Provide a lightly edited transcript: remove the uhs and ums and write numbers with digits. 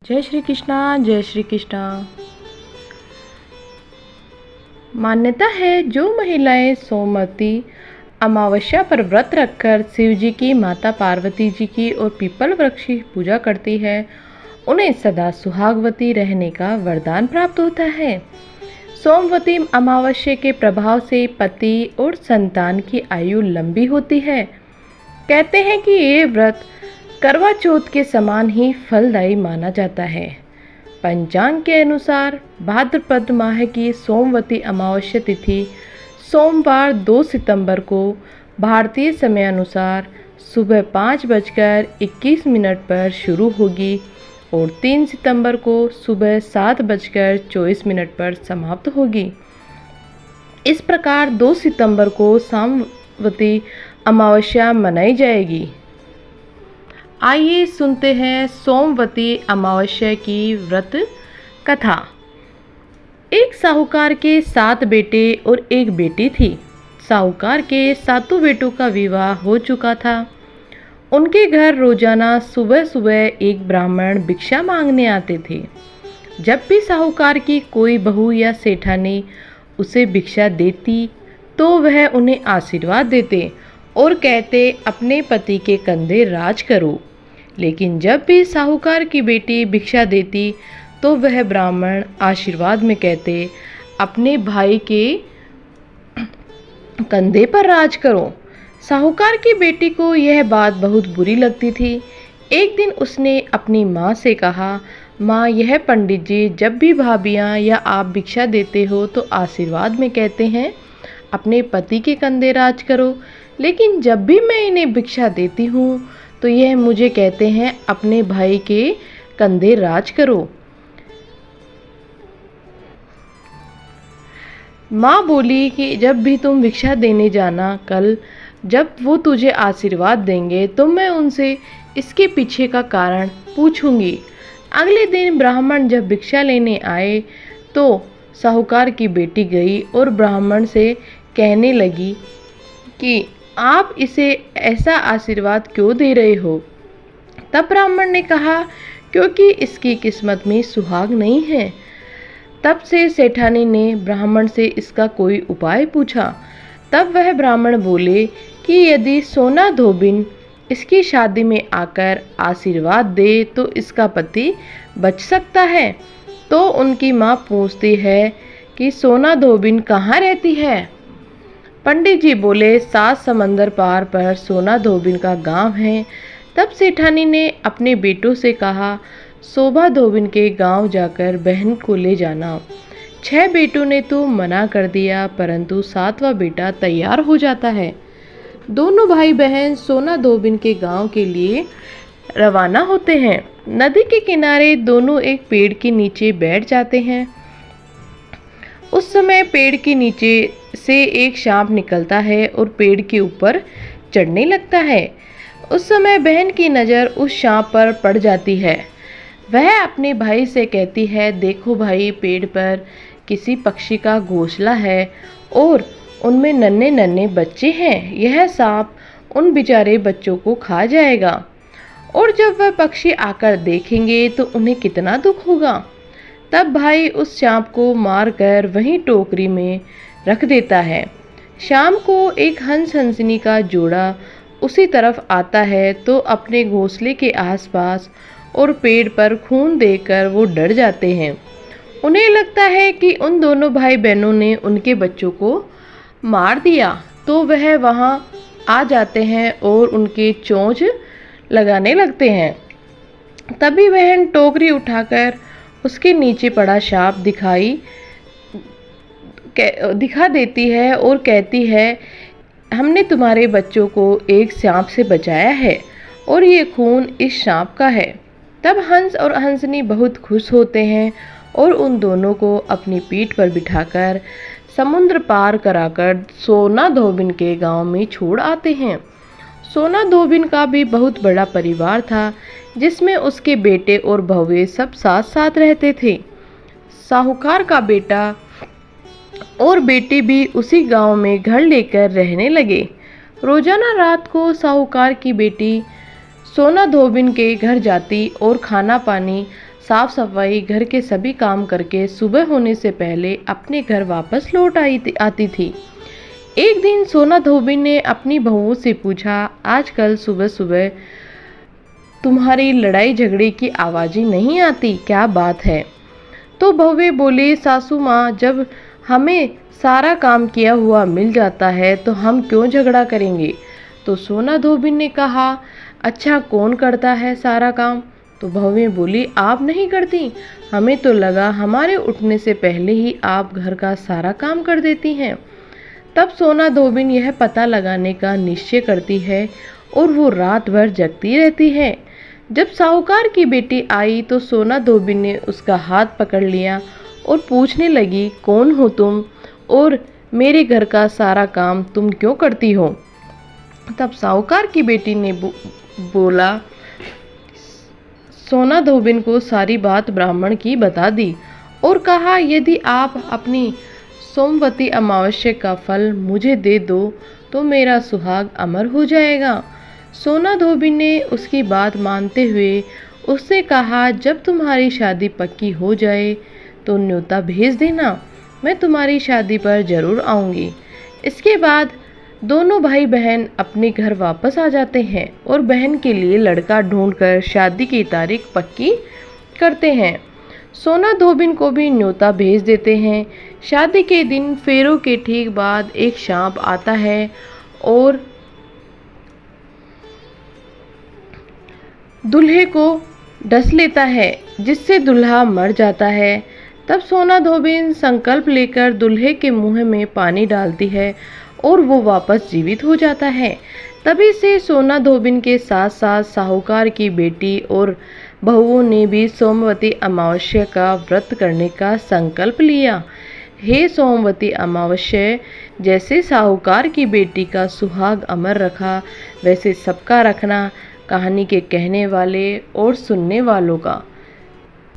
जय श्री कृष्णा, जय श्री कृष्णा। मान्यता है जो महिलाएं सोमवती अमावस्या पर व्रत रखकर शिव जी की, माता पार्वती जी की और पीपल वृक्ष की पूजा करती है, उन्हें सदा सुहागवती रहने का वरदान प्राप्त होता है। सोमवती अमावस्या के प्रभाव से पति और संतान की आयु लंबी होती है। कहते हैं कि ये व्रत करवा चौथ के समान ही फलदायी माना जाता है। पंचांग के अनुसार भाद्रपद माह की सोमवती अमावस्या तिथि सोमवार 2 सितंबर को भारतीय समय अनुसार सुबह 5:21 पर शुरू होगी और 3 सितंबर को सुबह 7:24 पर समाप्त होगी। इस प्रकार 2 सितंबर को सोमवती अमावस्या मनाई जाएगी। आइए सुनते हैं सोमवती अमावस्या की व्रत कथा। एक साहूकार के 7 बेटे और एक बेटी थी। साहूकार के 7 बेटों का विवाह हो चुका था। उनके घर रोजाना सुबह सुबह एक ब्राह्मण भिक्षा मांगने आते थे। जब भी साहूकार की कोई बहू या सेठानी उसे भिक्षा देती तो वह उन्हें आशीर्वाद देते और कहते अपने पति के कंधे राज करो। लेकिन जब भी साहूकार की बेटी भिक्षा देती तो वह ब्राह्मण आशीर्वाद में कहते अपने भाई के कंधे पर राज करो। साहूकार की बेटी को यह बात बहुत बुरी लगती थी। एक दिन उसने अपनी माँ से कहा, माँ, यह पंडित जी जब भी भाभियाँ या आप भिक्षा देते हो तो आशीर्वाद में कहते हैं अपने पति के कंधे राज करो, लेकिन जब भी मैं इन्हें भिक्षा देती हूँ तो यह मुझे कहते हैं अपने भाई के कंधे राज करो। माँ बोली कि जब भी तुम भिक्षा देने जाना, कल जब वो तुझे आशीर्वाद देंगे तो मैं उनसे इसके पीछे का कारण पूछूंगी। अगले दिन ब्राह्मण जब भिक्षा लेने आए तो साहूकार की बेटी गई और ब्राह्मण से कहने लगी कि आप इसे ऐसा आशीर्वाद क्यों दे रहे हो? तब ब्राह्मण ने कहा, क्योंकि इसकी किस्मत में सुहाग नहीं है। तब से सेठानी ने ब्राह्मण से इसका कोई उपाय पूछा। तब वह ब्राह्मण बोले कि यदि सोना धोबिन इसकी शादी में आकर आशीर्वाद दे तो इसका पति बच सकता है। तो उनकी माँ पूछती है कि सोना धोबिन कहाँ रहती है? पंडित जी बोले 7 समंदर पार पर सोना धोबिन का गांव है। तब सेठानी ने अपने बेटों से कहा, शोभा धोबिन के गांव जाकर बहन को ले जाना। 6 बेटों ने तो मना कर दिया, परंतु 7वां बेटा तैयार हो जाता है। दोनों भाई बहन सोना धोबिन के गांव के लिए रवाना होते हैं। नदी के किनारे दोनों एक पेड़ के नीचे बैठ जाते हैं। उस समय पेड़ के नीचे से एक सांप निकलता है और पेड़ के ऊपर चढ़ने लगता है। उस समय बहन की नज़र उस सांप पर पड़ जाती है। वह अपने भाई से कहती है, देखो भाई, पेड़ पर किसी पक्षी का घोंसला है और उनमें नन्हे नन्हे बच्चे हैं। यह सांप उन बेचारे बच्चों को खा जाएगा और जब वह पक्षी आकर देखेंगे तो उन्हें कितना दुख होगा। तब भाई उस सांप को मारकर वहीं टोकरी में रख देता है। शाम को एक हंस हंसनी का जोड़ा उसी तरफ आता है तो अपने घोंसले के आसपास और पेड़ पर खून देखकर वो डर जाते हैं। उन्हें लगता है कि उन दोनों भाई बहनों ने उनके बच्चों को मार दिया, तो वह वहाँ आ जाते हैं और उनके चोंच लगाने लगते हैं। तभी बहन टोकरी उठाकर उसके नीचे पड़ा सांप दिखा देती है और कहती है, हमने तुम्हारे बच्चों को एक सांप से बचाया है और ये खून इस सांप का है। तब हंस और हंसनी बहुत खुश होते हैं और उन दोनों को अपनी पीठ पर बिठाकर समुद्र पार कराकर सोना धोबिन के गांव में छोड़ आते हैं। सोना धोबिन का भी बहुत बड़ा परिवार था, जिसमें उसके बेटे और बहुएं सब साथ साथ रहते थे। साहूकार का बेटा और बेटी भी उसी गांव में घर लेकर रहने लगे। रोजाना रात को साहूकार की बेटी सोना धोबिन के घर जाती और खाना पानी साफ सफाई, घर के सभी काम करके सुबह होने से पहले अपने घर वापस लौट आती थी। एक दिन सोना धोबी ने अपनी बहू से पूछा, आजकल सुबह सुबह तुम्हारी लड़ाई झगड़े की आवाज़ें नहीं आती, क्या बात है? तो बहुएं बोली, सासू माँ, जब हमें सारा काम किया हुआ मिल जाता है तो हम क्यों झगड़ा करेंगे? तो सोना धोबी ने कहा, अच्छा कौन करता है सारा काम? तो बहुएं बोली, आप नहीं करती, हमें तो लगा हमारे उठने से पहले ही आप घर का सारा काम कर देती हैं। तब सोना धोबिन यह पता लगाने का निश्चय करती है और वो रात भर जगती रहती है। जब साहूकार की बेटी आई तो सोना धोबिन ने उसका हाथ पकड़ लिया और पूछने लगी, कौन हो तुम और मेरे घर का सारा काम तुम क्यों करती हो? तब साहूकार की बेटी ने बोला, सोना धोबिन को सारी बात ब्राह्मण की बता दी और कहा, यदि आप अपनी सोमवती अमावस्या का फल मुझे दे दो तो मेरा सुहाग अमर हो जाएगा। सोना धोबी ने उसकी बात मानते हुए उससे कहा, जब तुम्हारी शादी पक्की हो जाए तो न्योता भेज देना, मैं तुम्हारी शादी पर जरूर आऊँगी। इसके बाद दोनों भाई बहन अपने घर वापस आ जाते हैं और बहन के लिए लड़का ढूंढकर शादी की तारीख पक्की करते हैं। सोना धोबिन को भी न्योता भेज देते हैं। शादी के दिन फेरों के ठीक बाद एक सांप आता है और दूल्हे को डस लेता है, जिससे दूल्हा मर जाता है। तब सोना धोबिन संकल्प लेकर दूल्हे के मुंह में पानी डालती है और वो वापस जीवित हो जाता है। तभी से सोना धोबिन के साथ साथ साहूकार की बेटी और बहुओं ने भी सोमवती अमावस्या का व्रत करने का संकल्प लिया। हे सोमवती अमावस्या, जैसे साहूकार की बेटी का सुहाग अमर रखा, वैसे सबका रखना। कहानी के कहने वाले और सुनने वालों का